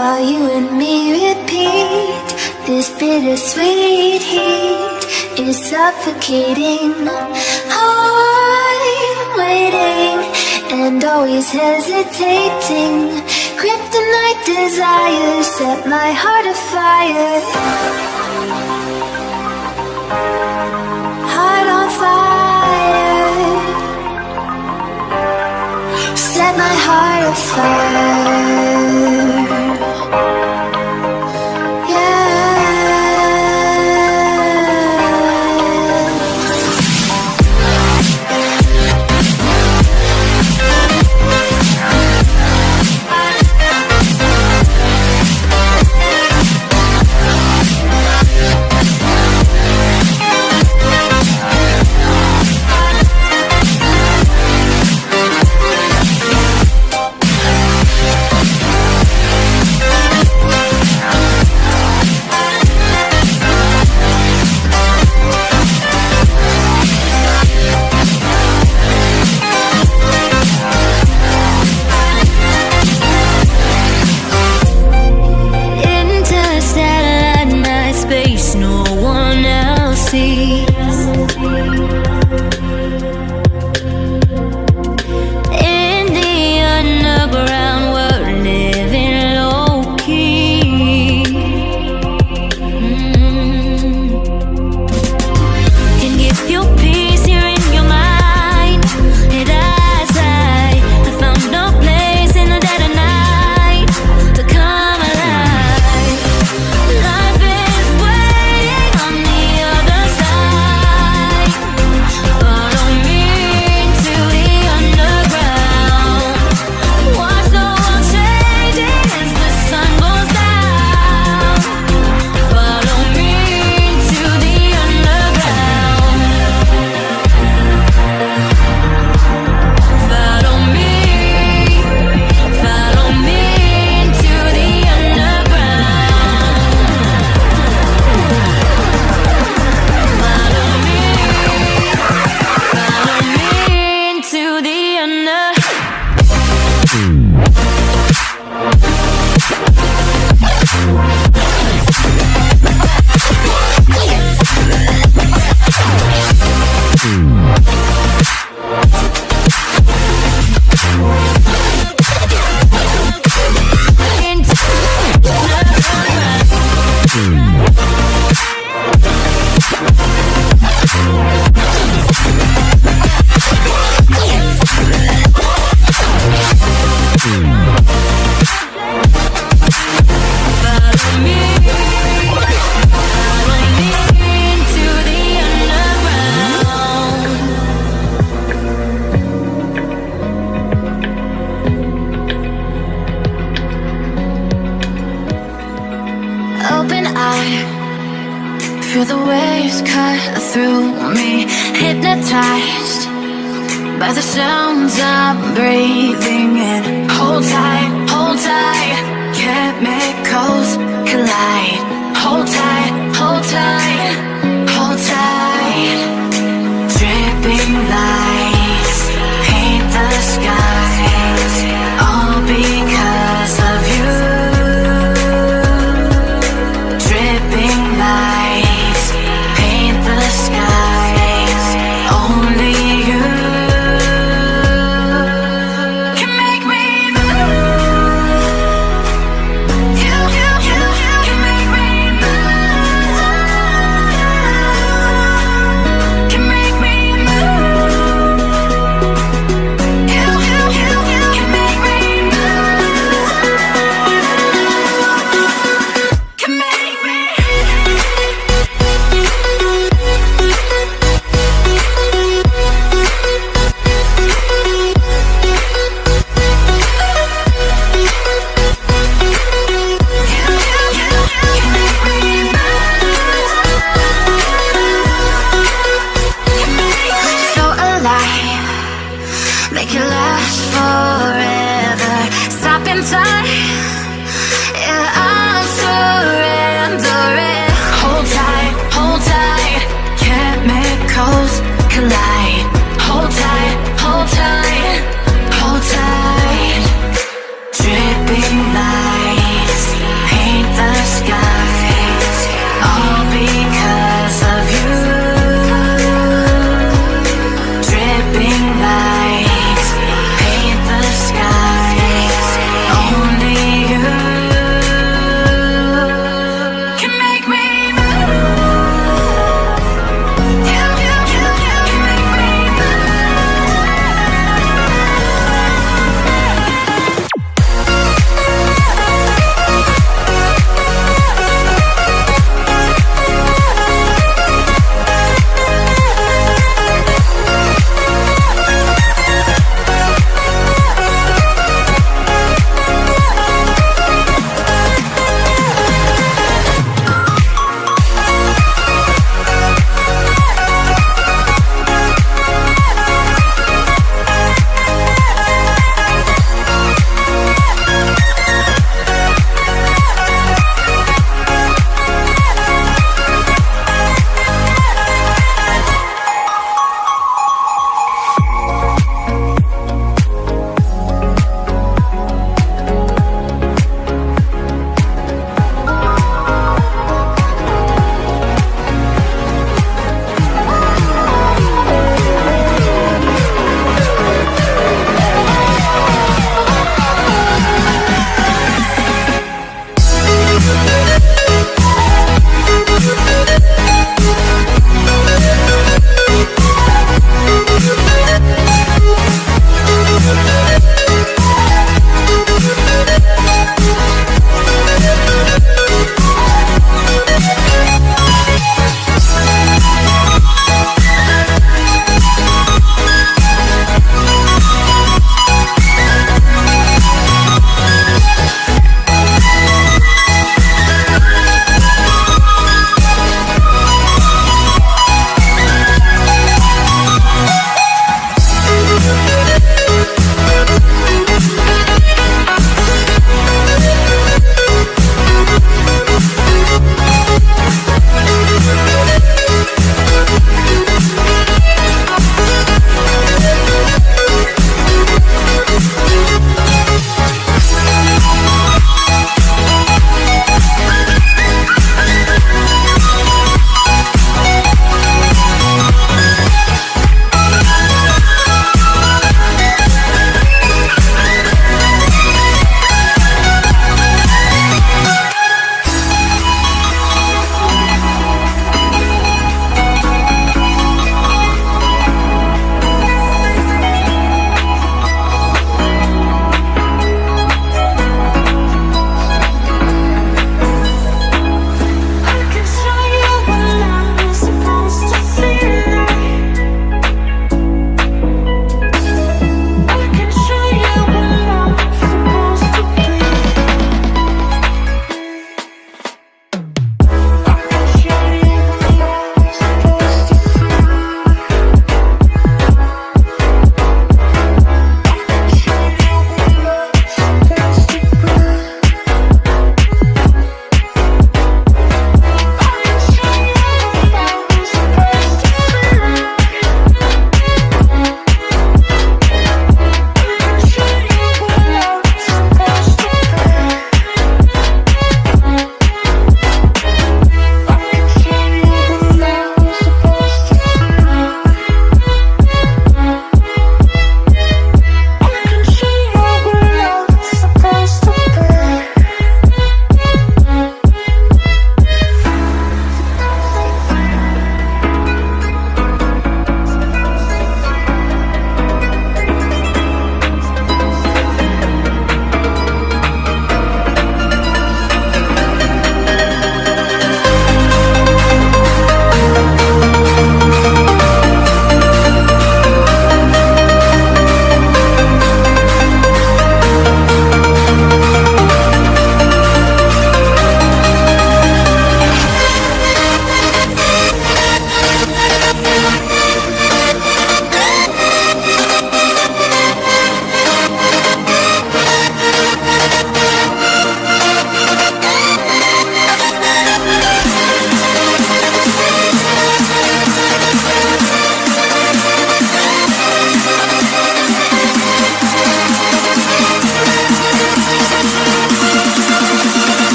while you and me repeat. This bittersweet heat is suffocating. I'm waiting and always hesitating. Kryptonite desires set my heart afire. Heart on fire. Set my heart afire. Feel the waves cut through me, hypnotized by the sounds I'm breathing in. Hold tight, hold tight, chemicals collide. Hold tight, hold tight, hold tight. Dripping lights paint the skies, all because of you. Dripping lights paint the skies, only you can make me move. You can make me move. Can make me move. You can make me move. Can make me. So alive, make it last forever. Stop in time, yeah, I'll surrender it. Hold tight, chemicals collide. Hold tight, hold tight, hold tight. Dripping lights paint the skies, all because of you. Dripping lights paint the skies, only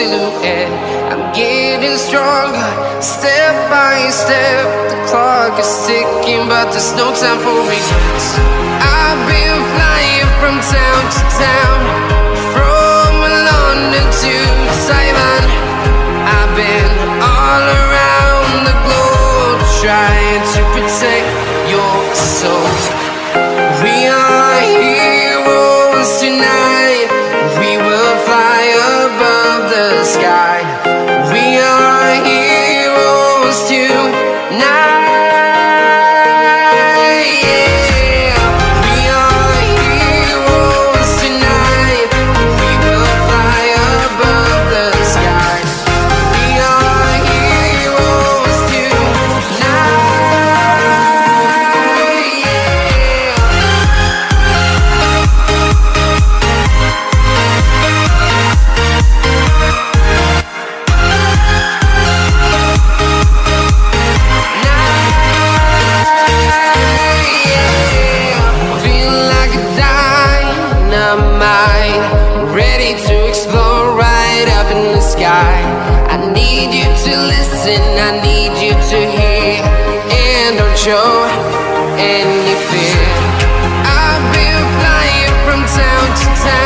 silhouette. I'm getting stronger, step by step. The clock is ticking, but there's no time for regrets. I've been flying from town to town, from London to Taiwan. I've been all around the globe, trying to protect your soul. We are heroes tonight. We will fly above the sky. We are heroes tonight. Yeah. We are heroes tonight. We will fly above the sky. We are heroes tonight. Yeah. Feel like a dynamite, ready to explode right up in the sky. I need you to listen, I need you to hear, and don't show any fear. I've been flying from town to town.